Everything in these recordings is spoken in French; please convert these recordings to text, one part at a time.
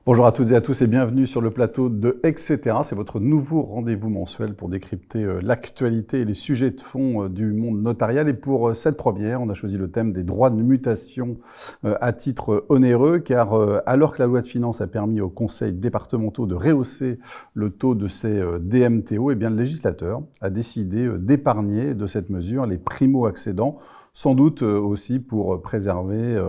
Bonjour à toutes et à tous et bienvenue sur le plateau de Etc. C'est votre nouveau rendez-vous mensuel pour décrypter l'actualité et les sujets de fond du monde notarial. Et pour cette première, on a choisi le thème des droits de mutation à titre onéreux, car alors que la loi de finances a permis aux conseils départementaux de rehausser le taux de ces DMTO, eh bien, le législateur a décidé d'épargner de cette mesure les primo-accédants, sans doute aussi pour préserver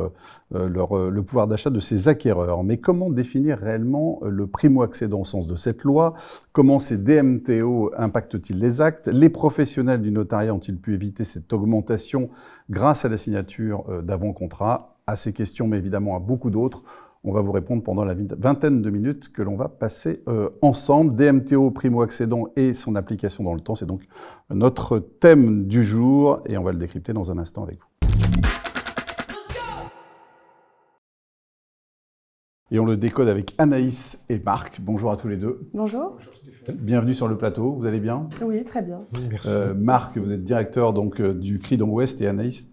le pouvoir d'achat de ces acquéreurs. Mais comment définir réellement le primo-accédant au sens de cette loi? Comment ces DMTO impactent-ils les actes? Les professionnels du notariat ont-ils pu éviter cette augmentation grâce à la signature d'avant-contrat? À ces questions, mais évidemment à beaucoup d'autres, on va vous répondre pendant la vingtaine de minutes que l'on va passer ensemble. DMTO, primo-accédant et son application dans le temps, c'est donc notre thème du jour et on va le décrypter dans un instant avec vous. Et on le décode avec Anaïs et Marc. Bonjour à tous les deux. Bonjour. Bonjour Stéphane. Bienvenue sur le plateau, vous allez bien? Oui, très bien. Merci. Marc, vous êtes directeur donc, du CRI dans l'Ouest et Anaïs,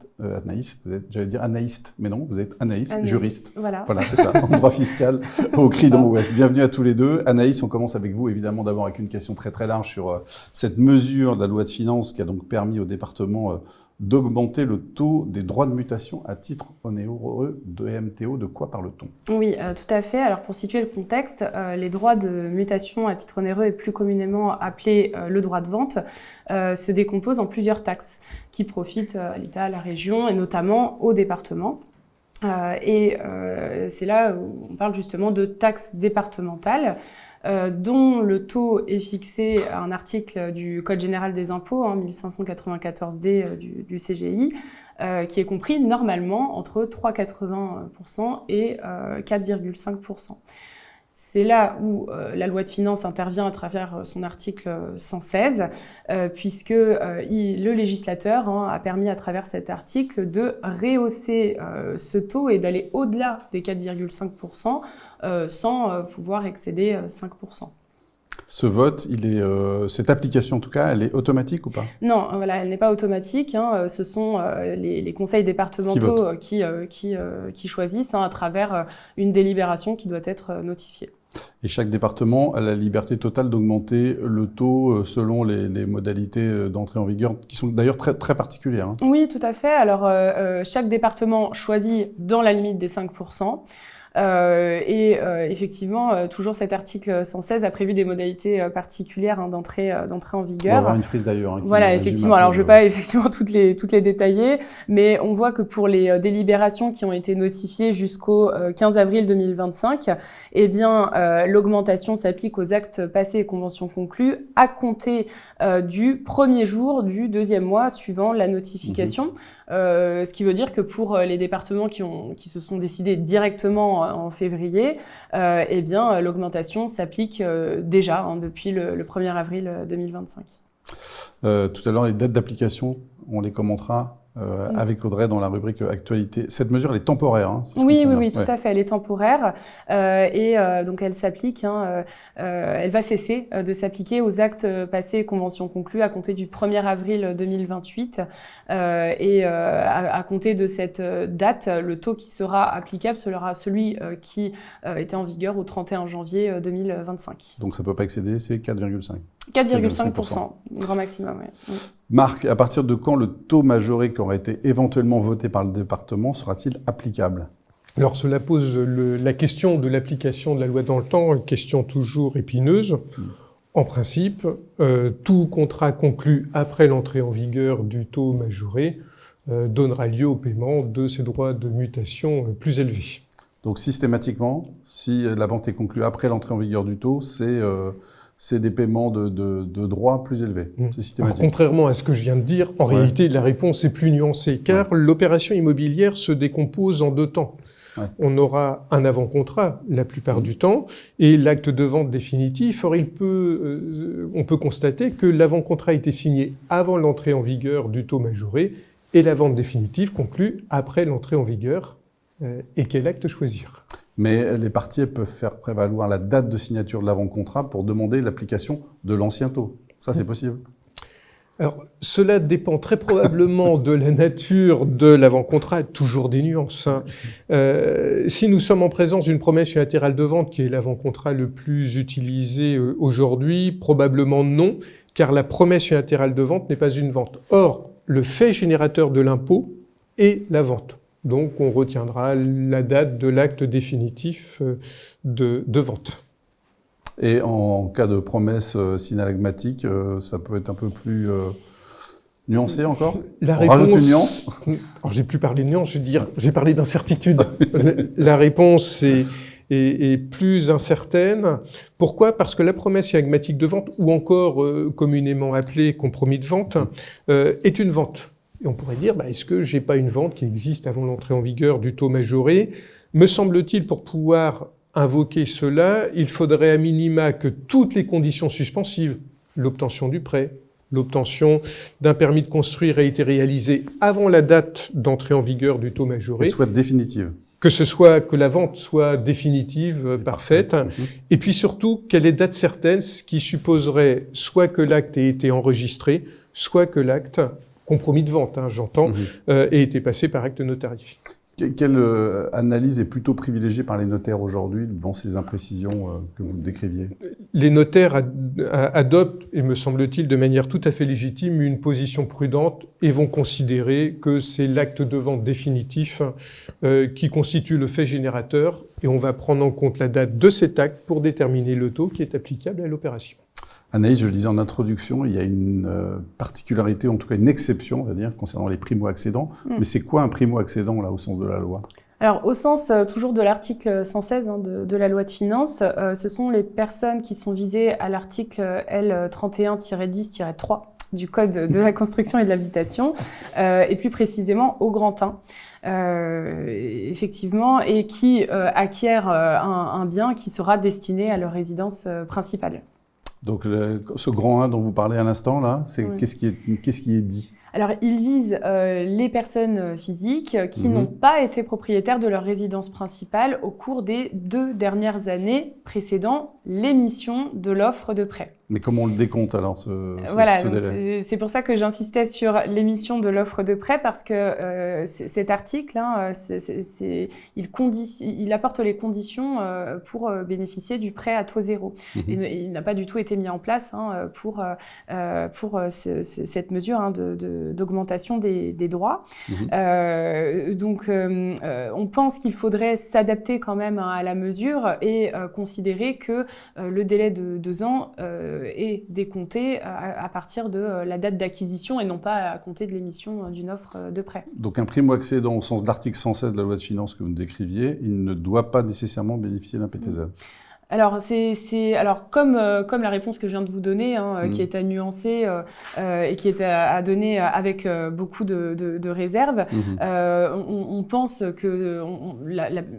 j'allais dire Anaïste, mais non, vous êtes Anaïs, juriste. Voilà, c'est ça, en droit fiscal au CRI dans l'Ouest. Bienvenue à tous les deux. Anaïs, on commence avec vous, évidemment, d'abord avec une question très très large sur cette mesure de la loi de finances qui a donc permis au département d'augmenter le taux des droits de mutation à titre onéreux de MTO. De quoi parle-t-on? Oui, tout à fait. Alors pour situer le contexte, les droits de mutation à titre onéreux et plus communément appelé le droit de vente se décomposent en plusieurs taxes qui profitent à l'État, à la région et notamment au département. C'est là où on parle justement de taxes départementales dont le taux est fixé à un article du Code général des impôts, 1594D du CGI, qui est compris normalement entre 3,80% et 4,5%. C'est là où la loi de finances intervient à travers son article 116, puisque le législateur a permis à travers cet article de rehausser ce taux et d'aller au-delà des 4,5% sans pouvoir excéder 5%. Ce vote, cette application en tout cas, elle est automatique ou pas? Non, voilà, elle n'est pas automatique. Ce sont les conseils départementaux qui choisissent à travers une délibération qui doit être notifiée. Et chaque département a la liberté totale d'augmenter le taux selon les modalités d'entrée en vigueur, qui sont d'ailleurs très, très particulières. Oui, tout à fait. Alors, chaque département choisit dans la limite des 5%. Effectivement, toujours cet article 116 a prévu des modalités particulières d'entrée en vigueur. On va avoir une frise d'ailleurs. Voilà, effectivement. Alors, je ne vais pas effectivement toutes les détailler, mais on voit que pour les délibérations qui ont été notifiées jusqu'au 15 avril 2025, eh bien, l'augmentation s'applique aux actes passés et conventions conclues à compter du premier jour du deuxième mois suivant la notification. Ce qui veut dire que pour les départements qui se sont décidés directement en février, eh bien, l'augmentation s'applique déjà depuis le 1er avril 2025. Tout à l'heure, les dates d'application, on les commentera avec Audrey dans la rubrique actualité. Cette mesure, elle est temporaire. Si oui, tout à fait. Elle est temporaire donc elle s'applique. Elle va cesser de s'appliquer aux actes passés et conventions conclues à compter du 1er avril 2028 à compter de cette date, le taux qui sera applicable sera celui qui était en vigueur au 31 janvier 2025. Donc ça ne peut pas excéder, c'est 4,5%. 4,5%, grand maximum, oui. Marc, à partir de quand le taux majoré qui aurait été éventuellement voté par le département sera-t-il applicable? Alors cela pose la question de l'application de la loi dans le temps, une question toujours épineuse. En principe, tout contrat conclu après l'entrée en vigueur du taux majoré donnera lieu au paiement de ces droits de mutation plus élevés. Donc systématiquement, si la vente est conclue après l'entrée en vigueur du taux, c'est des paiements de droits plus élevés. C'est systématique. Alors, contrairement à ce que je viens de dire, en réalité, la réponse est plus nuancée, car l'opération immobilière se décompose en deux temps. On aura un avant-contrat la plupart du temps, et l'acte de vente définitif. Or, on peut constater que l'avant-contrat a été signé avant l'entrée en vigueur du taux majoré, et la vente définitive conclue après l'entrée en vigueur. Et quel acte choisir? Mais les parties peuvent faire prévaloir la date de signature de l'avant-contrat pour demander l'application de l'ancien taux. Ça, c'est possible? Alors, cela dépend très probablement de la nature de l'avant-contrat, toujours des nuances. Hein. Si nous sommes en présence d'une promesse unilatérale de vente, qui est l'avant-contrat le plus utilisé aujourd'hui, probablement non, car la promesse unilatérale de vente n'est pas une vente. Or, le fait générateur de l'impôt est la vente. Donc, on retiendra la date de l'acte définitif de vente. Et en cas de promesse synalagmatique, ça peut être un peu plus nuancé encore? On rajoute une nuance? Alors, j'ai plus parlé de nuance, je veux dire, j'ai parlé d'incertitude. La réponse est plus incertaine. Pourquoi? Parce que la promesse synalagmatique de vente, ou encore communément appelée compromis de vente, est une vente. Et on pourrait dire, est-ce que j'ai pas une vente qui existe avant l'entrée en vigueur du taux majoré? Me semble-t-il, pour pouvoir invoquer cela, il faudrait à minima que toutes les conditions suspensives, l'obtention du prêt, l'obtention d'un permis de construire ait été réalisée avant la date d'entrée en vigueur du taux majoré. Qu'elle soit définitive. Que la vente soit définitive, parfaite, et puis surtout qu'elle ait date certaine, ce qui supposerait soit que l'acte ait été enregistré, soit que l'acte, compromis de vente, j'entends, ait été passé par acte notarié. Quelle analyse est plutôt privilégiée par les notaires aujourd'hui devant ces imprécisions que vous décriviez? Les notaires adoptent, et me semble-t-il de manière tout à fait légitime, une position prudente et vont considérer que c'est l'acte de vente définitif qui constitue le fait générateur, et on va prendre en compte la date de cet acte pour déterminer le taux qui est applicable à l'opération. Anaïs, je le disais en introduction, il y a une particularité, en tout cas une exception, on va dire, concernant les primo-accédants. Mais c'est quoi un primo-accédant, là, au sens de la loi? Alors, au sens toujours de l'article 116 de la loi de finances, ce sont les personnes qui sont visées à l'article L31-10-3 du Code de la construction et de l'habitation, et plus précisément au grand 1. Effectivement, et qui acquièrent un bien qui sera destiné à leur résidence principale. Donc, ce grand 1 dont vous parlez à l'instant, là, Oui. qu'est-ce qui est dit? Alors, il vise les personnes physiques qui n'ont pas été propriétaires de leur résidence principale au cours des 2 dernières années précédant l'émission de l'offre de prêt. Mais comment on le décompte alors, ce délai? C'est pour ça que j'insistais sur l'émission de l'offre de prêt, parce que cet article, il apporte les conditions pour bénéficier du prêt à taux zéro. Il n'a pas du tout été mis en place pour cette mesure d'augmentation des droits. Donc, on pense qu'il faudrait s'adapter quand même à la mesure et considérer que le délai de 2 ans est décompté à partir de la date d'acquisition et non pas à compter de l'émission d'une offre de prêt. Donc un primo-accédant au sens de l'article 116 de la loi de finances que vous décriviez, il ne doit pas nécessairement bénéficier d'un PTZ. Alors, comme la réponse que je viens de vous donner, qui est à nuancer et qui est à donner avec beaucoup de réserves, on pense que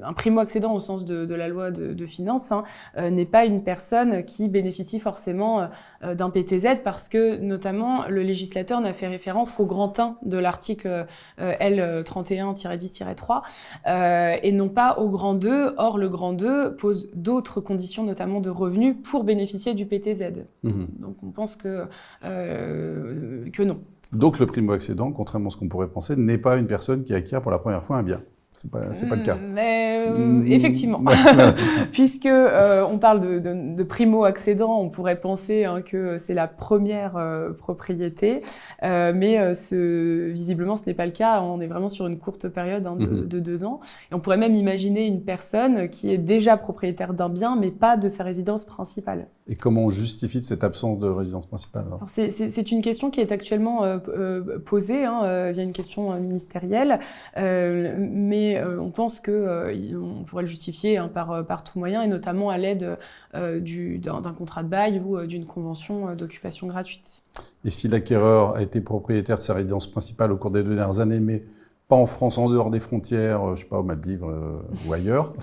un primo-accédant au sens de la loi de finances n'est pas une personne qui bénéficie forcément d'un PTZ, parce que notamment le législateur n'a fait référence qu'au grand 1 de l'article L31-10-3 et non pas au grand 2. Or, le grand 2 pose d'autres conditions, notamment de revenus, pour bénéficier du PTZ. Donc on pense que non. Donc le primo-accédant, contrairement à ce qu'on pourrait penser, n'est pas une personne qui acquiert pour la première fois un bien. C'est pas le cas. Mais effectivement, puisque on parle de primo-accédant, on pourrait penser que c'est la première propriété, mais visiblement ce n'est pas le cas. On est vraiment sur une courte période de 2 ans, et on pourrait même imaginer une personne qui est déjà propriétaire d'un bien, mais pas de sa résidence principale. Et comment on justifie de cette absence de résidence principale alors? C'est une question qui est actuellement posée via une question ministérielle, mais on pense qu'on pourrait le justifier par tout moyen, et notamment à l'aide d'un contrat de bail ou d'une convention d'occupation gratuite. Et si l'acquéreur a été propriétaire de sa résidence principale au cours des 2 dernières années, mais Pas en France, en dehors des frontières, je sais pas, aux Maldives ou ailleurs.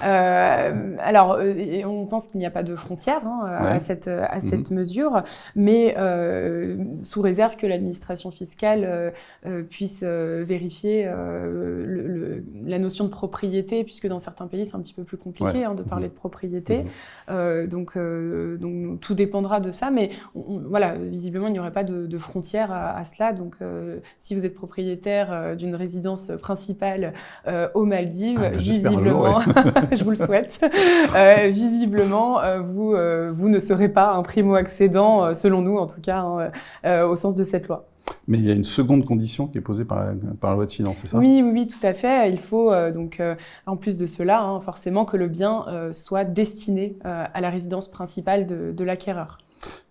Alors, on pense qu'il n'y a pas de frontières à cette mesure, mais sous réserve que l'administration fiscale puisse vérifier la notion de propriété, puisque dans certains pays c'est un petit peu plus compliqué de parler de propriété. Donc tout dépendra de ça, mais voilà, visiblement il n'y aurait pas de frontières à cela. Donc si vous êtes propriétaire d'une résidence principale aux Maldives, visiblement, je vous le souhaite, visiblement, vous ne serez pas un primo-accédant, selon nous en tout cas, au sens de cette loi. Mais il y a une seconde condition qui est posée par la loi de finances, c'est ça? Oui, tout à fait. Il faut en plus de cela, forcément que le bien soit destiné à la résidence principale de l'acquéreur.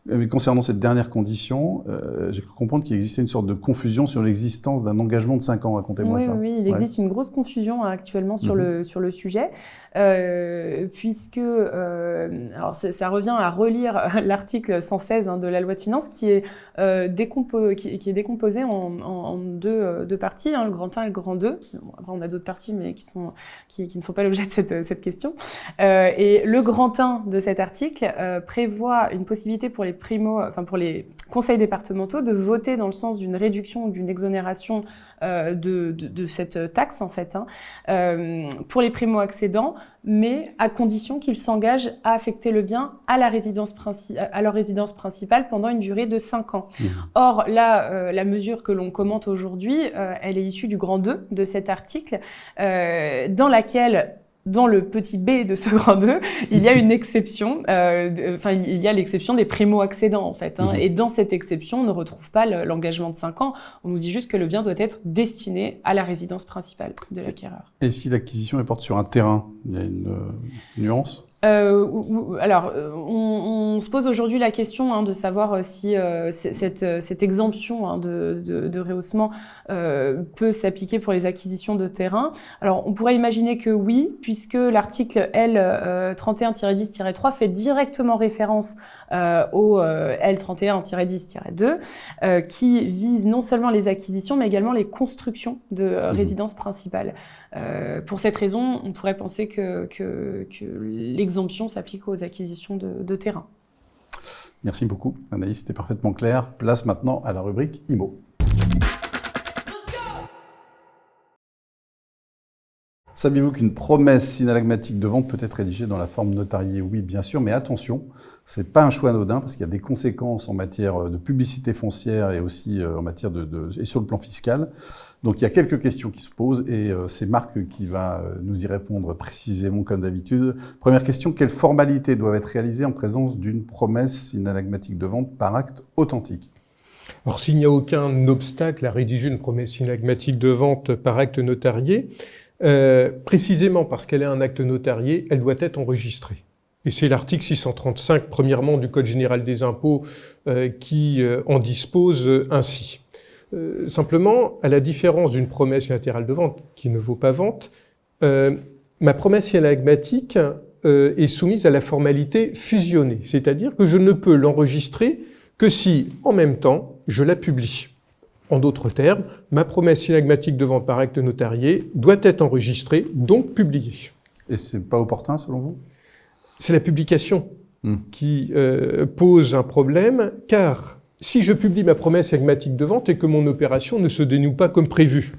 Mais concernant cette dernière condition, j'ai cru comprendre qu'il existait une sorte de confusion sur l'existence d'un engagement de 5 ans. Racontez-moi ça. Oui, il existe une grosse confusion actuellement sur le sujet, puisque alors ça revient à relire l'article 116 de la loi de finances qui est décomposé en deux parties, le grand 1 et le grand 2. Après, on a d'autres parties, mais qui ne font pas l'objet de cette question. Et le grand 1 de cet article prévoit une possibilité pour les conseils départementaux de voter dans le sens d'une réduction ou d'une exonération de cette taxe, en fait, pour les primo-accédants, mais à condition qu'ils s'engagent à affecter le bien à leur résidence principale pendant une durée de 5 ans. Or, là, la mesure que l'on commente aujourd'hui, elle est issue du grand 2 de cet article, dans le petit b de ce grand 2, il y a une exception, il y a l'exception des primo-accédants, en fait. Et dans cette exception, on ne retrouve pas l'engagement de 5 ans. On nous dit juste que le bien doit être destiné à la résidence principale de l'acquéreur. Et si l'acquisition porte sur un terrain, il y a une nuance? Alors, on se pose aujourd'hui la question de savoir si cette exemption de rehaussement peut s'appliquer pour les acquisitions de terrain. Alors, on pourrait imaginer que oui, puisque l'article L 31-10-3 fait directement référence au L 31-10-2, qui vise non seulement les acquisitions, mais également les constructions de résidences principales. Pour cette raison, on pourrait penser que l'exemption s'applique aux acquisitions de terrain. Merci beaucoup, Anaïs, c'était parfaitement clair. Place maintenant à la rubrique IMO. Saviez-vous qu'une promesse synalagmatique de vente peut être rédigée dans la forme notariée? Oui, bien sûr, mais attention, c'est pas un choix anodin parce qu'il y a des conséquences en matière de publicité foncière et aussi en matière et sur le plan fiscal. Donc il y a quelques questions qui se posent et c'est Marc qui va nous y répondre précisément comme d'habitude. Première question, quelles formalités doivent être réalisées en présence d'une promesse synalagmatique de vente par acte authentique? Alors s'il n'y a aucun obstacle à rédiger une promesse synalagmatique de vente par acte notarié, précisément parce qu'elle est un acte notarié, elle doit être enregistrée. Et c'est l'article 635, premièrement, du Code général des impôts qui en dispose ainsi. Simplement, à la différence d'une promesse unilatérale de vente qui ne vaut pas vente, ma promesse synalagmatique est soumise à la formalité fusionnée, c'est-à-dire que je ne peux l'enregistrer que si, en même temps, je la publie. En d'autres termes, ma promesse synalagmatique de vente par acte notarié doit être enregistrée, donc publiée. Et c'est pas opportun, selon vous? C'est la publication qui pose un problème, car si je publie ma promesse synalagmatique de vente et que mon opération ne se dénoue pas comme prévu,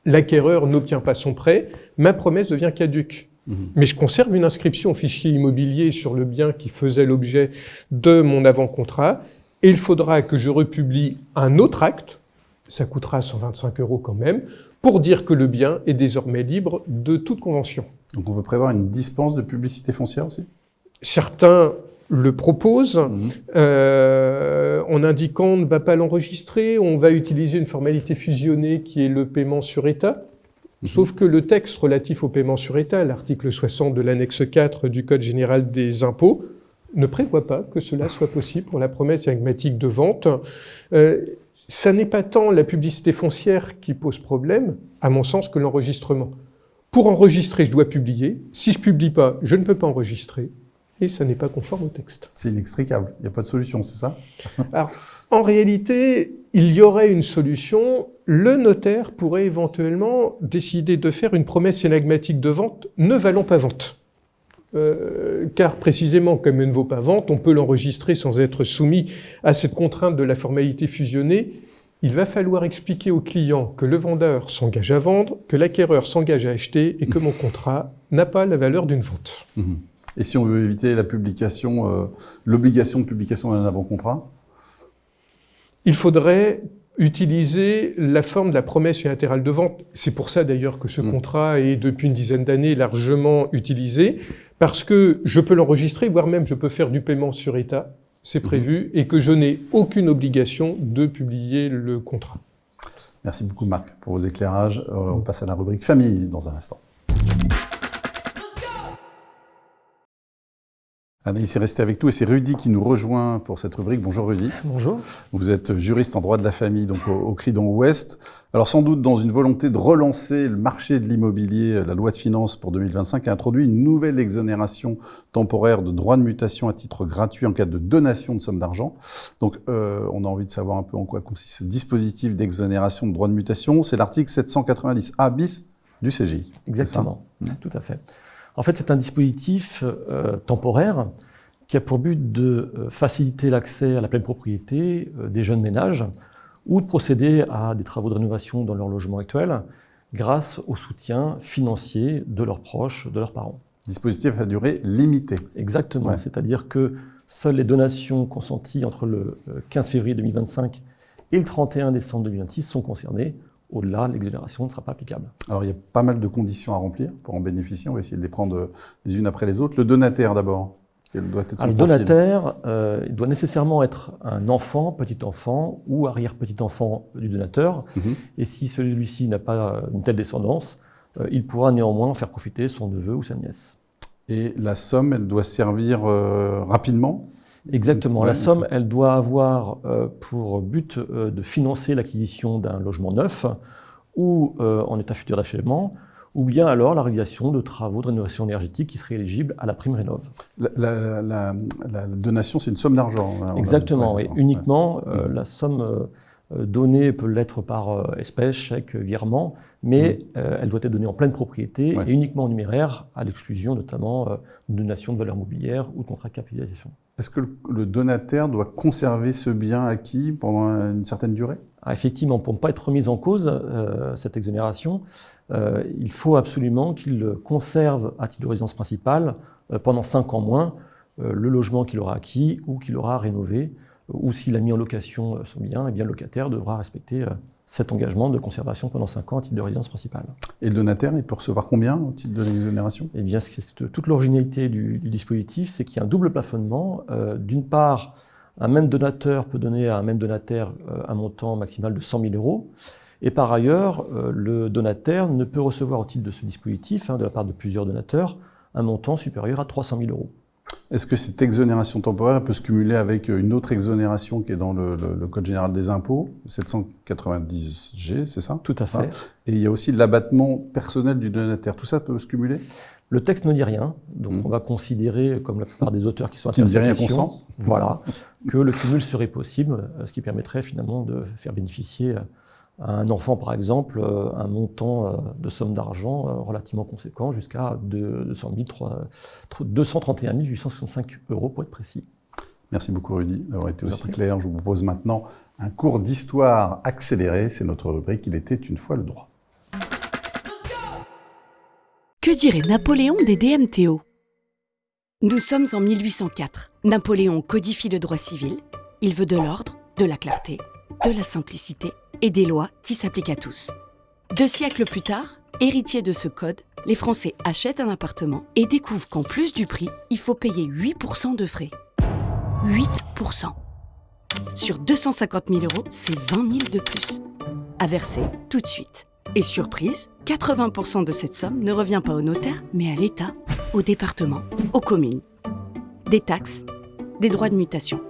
l'acquéreur n'obtient pas son prêt, ma promesse devient caduque. Mais je conserve une inscription au fichier immobilier sur le bien qui faisait l'objet de mon avant-contrat, et il faudra que je republie un autre acte, ça coûtera 125 € quand même, pour dire que le bien est désormais libre de toute convention. Donc on peut prévoir une dispense de publicité foncière aussi? Certains le proposent en indiquant on ne va pas l'enregistrer, on va utiliser une formalité fusionnée qui est le paiement sur état. Sauf que le texte relatif au paiement sur état, l'article 60 de l'annexe 4 du Code général des impôts, ne prévoit pas que cela soit possible pour la promesse synalagmatique de vente. Ça n'est pas tant la publicité foncière qui pose problème, à mon sens, que l'enregistrement. Pour enregistrer, je dois publier. Si je publie pas, je ne peux pas enregistrer. et ça n'est pas conforme au texte. C'est inextricable, il n'y a pas de solution, c'est ça? Alors, en réalité, il y aurait une solution. Le notaire pourrait éventuellement décider de faire une promesse énigmatique de vente ne valant pas vente. Car précisément, comme elle ne vaut pas vente, on peut l'enregistrer sans être soumis à cette contrainte de la formalité fusionnée. Il va falloir expliquer au client que le vendeur s'engage à vendre, que l'acquéreur s'engage à acheter et que mon contrat n'a pas la valeur d'une vente. Et si on veut éviter la publication, l'obligation de publication d'un avant-contrat? Il faudrait utiliser la forme de la promesse unilatérale de vente. C'est pour ça d'ailleurs que ce contrat est depuis une dizaine d'années largement utilisé, parce que je peux l'enregistrer, voire même je peux faire du paiement sur état, c'est prévu, et que je n'ai aucune obligation de publier le contrat. Merci beaucoup Marc pour vos éclairages. On passe à la rubrique famille dans un instant. Anaïs est restée avec nous et c'est Rudy qui nous rejoint pour cette rubrique. Bonjour Rudy. Bonjour. Vous êtes juriste en droit de la famille donc au Cridon Ouest. Alors sans doute dans une volonté de relancer le marché de l'immobilier, la loi de finances pour 2025 a introduit une nouvelle exonération temporaire de droits de mutation à titre gratuit en cas de donation de somme d'argent. Donc on a envie de savoir un peu en quoi consiste ce dispositif d'exonération de droits de mutation. C'est l'article 790A bis du CGI. Exactement, tout à fait. En fait, c'est un dispositif temporaire qui a pour but de faciliter l'accès à la pleine propriété des jeunes ménages ou de procéder à des travaux de rénovation dans leur logement actuel grâce au soutien financier de leurs proches, de leurs parents. Dispositif à durée limitée. Exactement, c'est-à-dire que seules les donations consenties entre le 15 février 2025 et le 31 décembre 2026 sont concernées. Au-delà, l'exonération ne sera pas applicable. Alors, il y a pas mal de conditions à remplir pour en bénéficier. On va essayer de les prendre les unes après les autres. Le donataire, d'abord, quel doit être son profil ? Le donataire, il doit nécessairement être un enfant, petit-enfant ou arrière-petit-enfant du donateur. Et si celui-ci n'a pas une telle descendance, il pourra néanmoins faire profiter son neveu ou sa nièce. Et la somme, elle doit servir rapidement ? Exactement. La somme, elle doit avoir pour but de financer l'acquisition d'un logement neuf ou en état futur d'achèvement, ou bien alors la réalisation de travaux de rénovation énergétique qui seraient éligibles à la prime rénov. La donation, c'est une somme d'argent. Exactement, oui. Uniquement, la somme donnée peut l'être par espèce, chèque, virement, mais elle doit être donnée en pleine propriété et uniquement en numéraire, à l'exclusion notamment de donation de valeur mobilière ou de contrat de capitalisation. Est-ce que le donataire doit conserver ce bien acquis pendant une certaine durée ? Effectivement, pour ne pas être remise en cause, cette exonération, il faut absolument qu'il conserve à titre de résidence principale pendant 5 ans moins le logement qu'il aura acquis ou qu'il aura rénové, ou s'il a mis en location son bien, eh bien le locataire devra respecter cet engagement de conservation pendant 5 ans à titre de résidence principale. Et le donataire, il peut recevoir combien au titre de l'exonération ? Eh bien, toute l'originalité du dispositif, c'est qu'il y a un double plafonnement. D'une part, un même donateur peut donner à un même donataire un montant maximal de 100 000 €. Et par ailleurs, le donataire ne peut recevoir au titre de ce dispositif, de la part de plusieurs donateurs, un montant supérieur à 300 000 €. Est-ce que cette exonération temporaire peut se cumuler avec une autre exonération qui est dans le Code général des impôts, 790G, c'est ça ? Tout à fait. Et il y a aussi l'abattement personnel du donataire. Tout ça peut se cumuler ? Le texte ne dit rien, donc on va considérer, comme la plupart des auteurs qui sont intéressés à cette question, voilà, que le cumul serait possible, ce qui permettrait finalement de faire bénéficier à un enfant, par exemple, un montant de somme d'argent relativement conséquent, jusqu'à 231 865 € pour être précis. Merci beaucoup Rudy d'avoir été aussi clair. Je vous propose maintenant un cours d'histoire accéléré. C'est notre rubrique « Il était une fois le droit ». Que dirait Napoléon des DMTO ? Nous sommes en 1804. Napoléon codifie le droit civil. Il veut de l'ordre, de la clarté, de la simplicité et des lois qui s'appliquent à tous. 2 siècles plus tard, héritiers de ce code, les Français achètent un appartement et découvrent qu'en plus du prix, il faut payer 8% de frais. 8%. Sur 250 000 €, c'est 20 000 de plus. À verser tout de suite. Et surprise, 80% de cette somme ne revient pas au notaire, mais à l'État, au département, aux communes. Des taxes, des droits de mutation.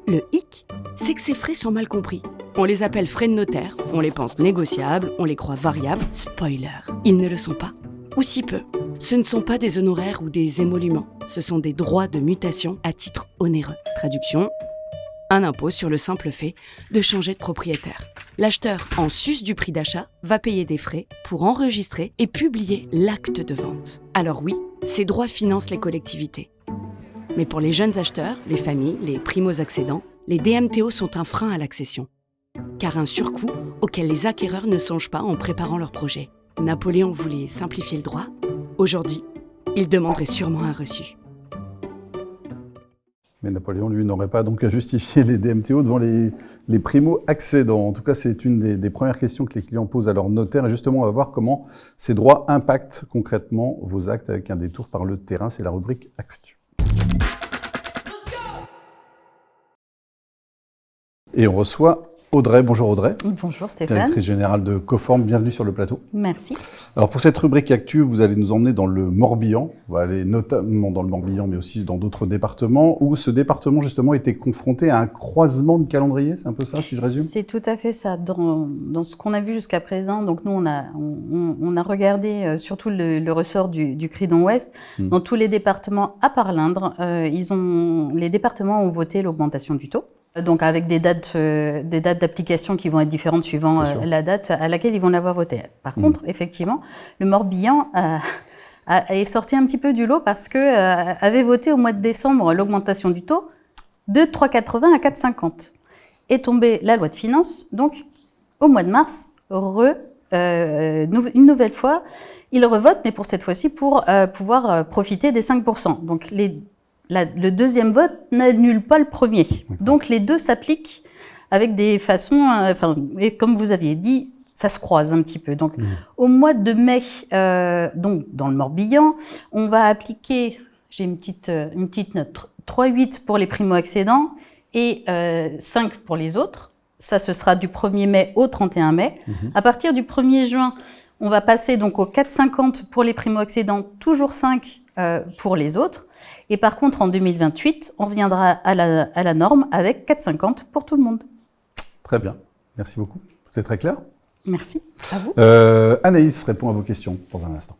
Le hic, c'est que ces frais sont mal compris. On les appelle frais de notaire, on les pense négociables, on les croit variables. Spoiler, ils ne le sont pas. Ou si peu. Ce ne sont pas des honoraires ou des émoluments, ce sont des droits de mutation à titre onéreux. Traduction, un impôt sur le simple fait de changer de propriétaire. L'acheteur, en sus du prix d'achat, va payer des frais pour enregistrer et publier l'acte de vente. Alors oui, ces droits financent les collectivités. Mais pour les jeunes acheteurs, les familles, les primo-accédants, les DMTO sont un frein à l'accession. Car un surcoût auquel les acquéreurs ne songent pas en préparant leur projet. Napoléon voulait simplifier le droit. Aujourd'hui, il demanderait sûrement un reçu. Mais Napoléon, lui, n'aurait pas donc à justifier les DMTO devant les primo-accédants. En tout cas, c'est une des premières questions que les clients posent à leur notaire. Et justement, on va voir comment ces droits impactent concrètement vos actes avec un détour par le terrain. C'est la rubrique Actu. Et on reçoit Audrey. Bonjour Audrey. Bonjour Stéphane. Directrice générale de Coform, bienvenue sur le plateau. Merci. Alors pour cette rubrique Actu, vous allez nous emmener dans le Morbihan. On va aller notamment dans le Morbihan, mais aussi dans d'autres départements, où ce département justement était confronté à un croisement de calendrier. C'est un peu ça, si je résume? C'est tout à fait ça. Dans ce qu'on a vu jusqu'à présent, donc nous on a regardé surtout le ressort du Cridon Ouest. Dans tous les départements, à part l'Indre, les départements ont voté l'augmentation du taux. Donc avec des dates d'application qui vont être différentes suivant la date à laquelle ils vont l'avoir voté. Par contre, effectivement, le Morbihan est sorti un petit peu du lot parce que avait voté au mois de décembre l'augmentation du taux de 3,80 à 4,50. Est tombée la loi de finances, donc au mois de mars, une nouvelle fois, ils revotent, mais pour cette fois-ci pour pouvoir profiter des 5%. Donc le deuxième vote n'annule pas le premier. Donc les deux s'appliquent avec des façons, et comme vous aviez dit, ça se croise un petit peu. Donc au mois de mai, donc dans le Morbihan, on va appliquer, j'ai une petite note, 3,8 pour les primo-accédants et 5 pour les autres. Ça, ce sera du 1er mai au 31 mai. À partir du 1er juin, on va passer donc au 4,50 pour les primo-accédants, toujours 5 pour les autres. Et par contre, en 2028, on reviendra à la norme avec 4,50 pour tout le monde. Très bien. Merci beaucoup. C'est très clair. Merci. À vous. Anaïs répond à vos questions dans un instant.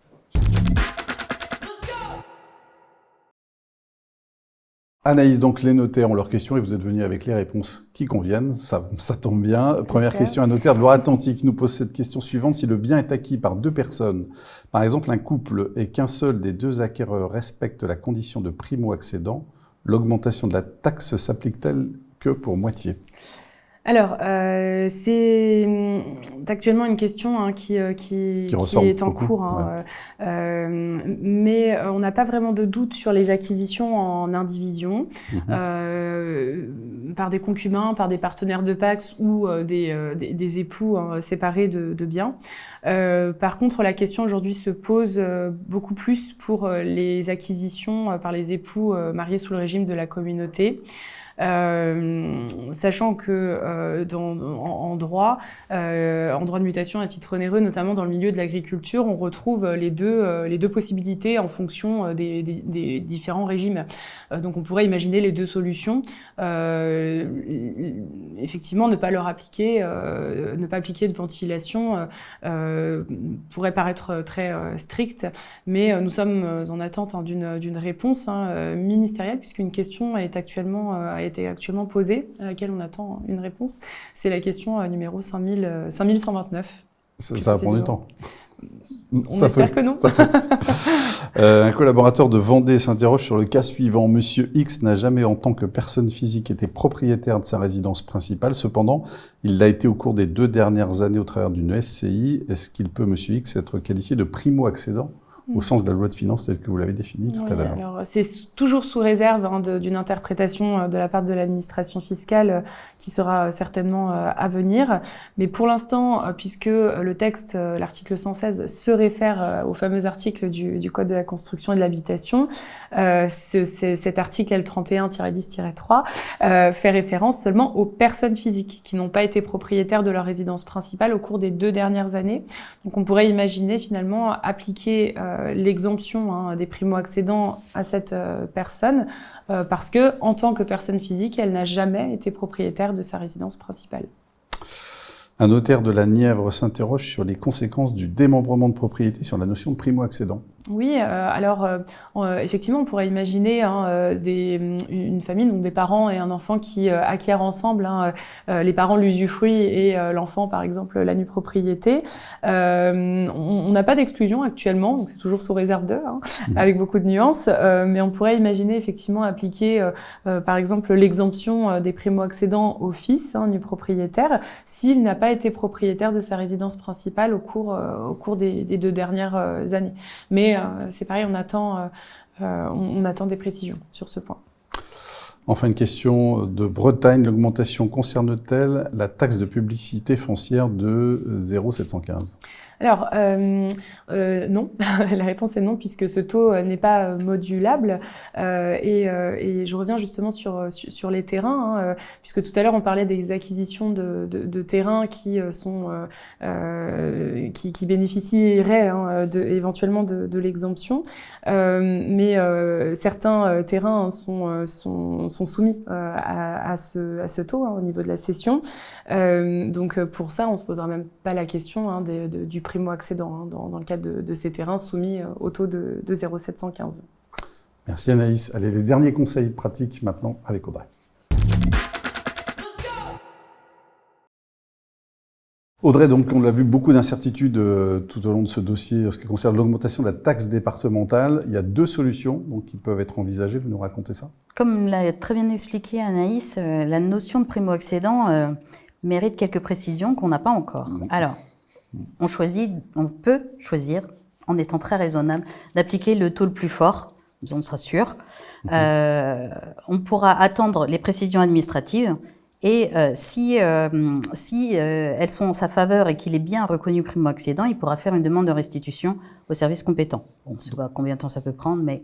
Anaïs, donc les notaires ont leurs questions et vous êtes venus avec les réponses qui conviennent, ça tombe bien. Première question, un notaire de Loire-Atlantique nous pose cette question suivante. Si le bien est acquis par deux personnes, par exemple un couple, et qu'un seul des deux acquéreurs respecte la condition de primo-accédant, l'augmentation de la taxe s'applique-t-elle que pour moitié ? Alors, c'est actuellement une question qui est en cours, mais on n'a pas vraiment de doute sur les acquisitions en indivision, par des concubins, par des partenaires de Pacs ou des époux séparés de biens. Par contre, la question aujourd'hui se pose beaucoup plus pour les acquisitions par les époux mariés sous le régime de la communauté. Sachant que en droit de mutation à titre onéreux, notamment dans le milieu de l'agriculture, on retrouve les deux possibilités en fonction des différents régimes. Donc on pourrait imaginer les deux solutions. Effectivement, ne pas appliquer de ventilation pourrait paraître très strict, mais nous sommes en attente d'une réponse ministérielle, puisqu'une question a été actuellement posée, à laquelle on attend une réponse. C'est la question numéro 5129. Ça va prendre du temps. On espère que non. Un collaborateur de Vendée s'interroge sur le cas suivant. Monsieur X n'a jamais, en tant que personne physique, été propriétaire de sa résidence principale. Cependant, il l'a été au cours des 2 dernières années au travers d'une SCI. Est-ce qu'il peut, Monsieur X, être qualifié de primo-accédant au sens de la loi de finances telle que vous l'avez définie tout à l'heure? Alors, c'est toujours sous réserve d'une interprétation de la part de l'administration fiscale qui sera certainement à venir. Mais pour l'instant, puisque le texte, l'article 116, se réfère au fameux article du Code de la construction et de l'habitation, cet article L31-10-3 fait référence seulement aux personnes physiques qui n'ont pas été propriétaires de leur résidence principale au cours des 2 dernières années. Donc on pourrait imaginer finalement appliquer l'exemption des primo-accédants à cette personne parce que, en tant que personne physique, elle n'a jamais été propriétaire de sa résidence principale. Un notaire de la Nièvre s'interroge sur les conséquences du démembrement de propriété sur la notion de primo-accédant. Oui, alors effectivement, on pourrait imaginer une famille, donc des parents et un enfant qui acquièrent ensemble, les parents l'usufruit et l'enfant, par exemple, la nue propriété. On n'a pas d'exclusion actuellement, donc c'est toujours sous réserve d'eux, avec beaucoup de nuances, mais on pourrait imaginer effectivement appliquer, par exemple, l'exemption des primo-accédants au fils, nus propriétaire, s'il n'a pas été propriétaire de sa résidence principale au cours des 2 dernières années. Mais c'est pareil, on attend des précisions sur ce point. Enfin, une question de Bretagne. L'augmentation concerne-t-elle la taxe de publicité foncière de 0,715 ? Alors, non. La réponse est non, puisque ce taux n'est pas modulable. Et je reviens justement sur les terrains, puisque tout à l'heure on parlait des acquisitions de terrains qui bénéficieraient éventuellement de l'exemption. Mais certains terrains sont soumis à ce taux au niveau de la cession. Donc pour ça, on se posera même pas la question du primo-accédant dans le cadre de ces terrains soumis au taux de 0,715. Merci Anaïs. Allez, les derniers conseils pratiques maintenant avec Audrey. Audrey, donc on l'a vu, beaucoup d'incertitudes tout au long de ce dossier en ce qui concerne l'augmentation de la taxe départementale. Il y a 2 solutions donc, qui peuvent être envisagées. Vous nous racontez ça ? Comme l'a très bien expliqué Anaïs, la notion de primo-accédant mérite quelques précisions qu'on n'a pas encore. Alors, on peut choisir, en étant très raisonnable, d'appliquer le taux le plus fort, on sera sûr. On pourra attendre les précisions administratives et si elles sont en sa faveur et qu'il est bien reconnu primo-accédant, il pourra faire une demande de restitution au service compétent. Bon, je ne sais pas combien de temps ça peut prendre, mais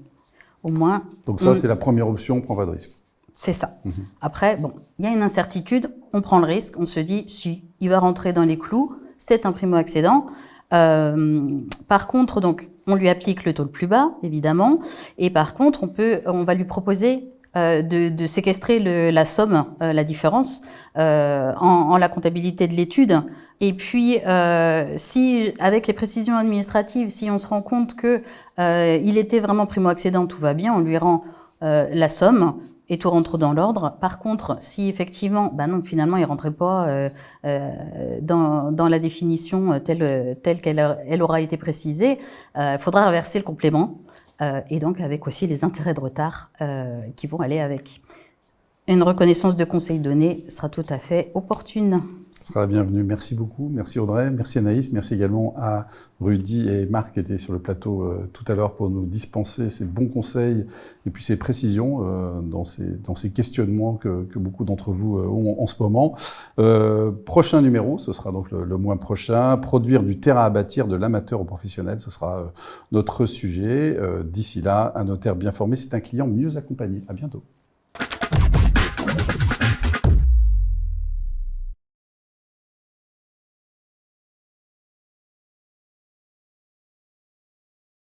au moins... Donc ça, c'est la première option, on ne prend pas de risque. C'est ça. Après, bon, il y a une incertitude, on prend le risque, on se dit, si, il va rentrer dans les clous, c'est un primo-accédant. Par contre, donc, on lui applique le taux le plus bas, évidemment, et par contre, on va lui proposer de séquestrer la somme, la différence, en la comptabilité de l'étude. Et puis, si, avec les précisions administratives, si on se rend compte que il était vraiment primo-accédant, tout va bien, on lui rend la somme et tout rentre dans l'ordre. Par contre, si effectivement, non, finalement, il rentrait pas dans la définition telle qu'elle aura été précisée, il faudra reverser le complément. Et donc avec aussi les intérêts de retard qui vont aller avec. Une reconnaissance de conseil donné sera tout à fait opportune. Ce sera la bienvenue. Merci beaucoup. Merci Audrey. Merci Anaïs. Merci également à Rudy et Marc qui étaient sur le plateau tout à l'heure pour nous dispenser ces bons conseils et puis ces précisions dans ces questionnements que beaucoup d'entre vous ont en ce moment. Prochain numéro, ce sera donc le mois prochain. Produire du terrain à bâtir de l'amateur au professionnel, ce sera notre sujet. D'ici là, un notaire bien formé, c'est un client mieux accompagné. À bientôt.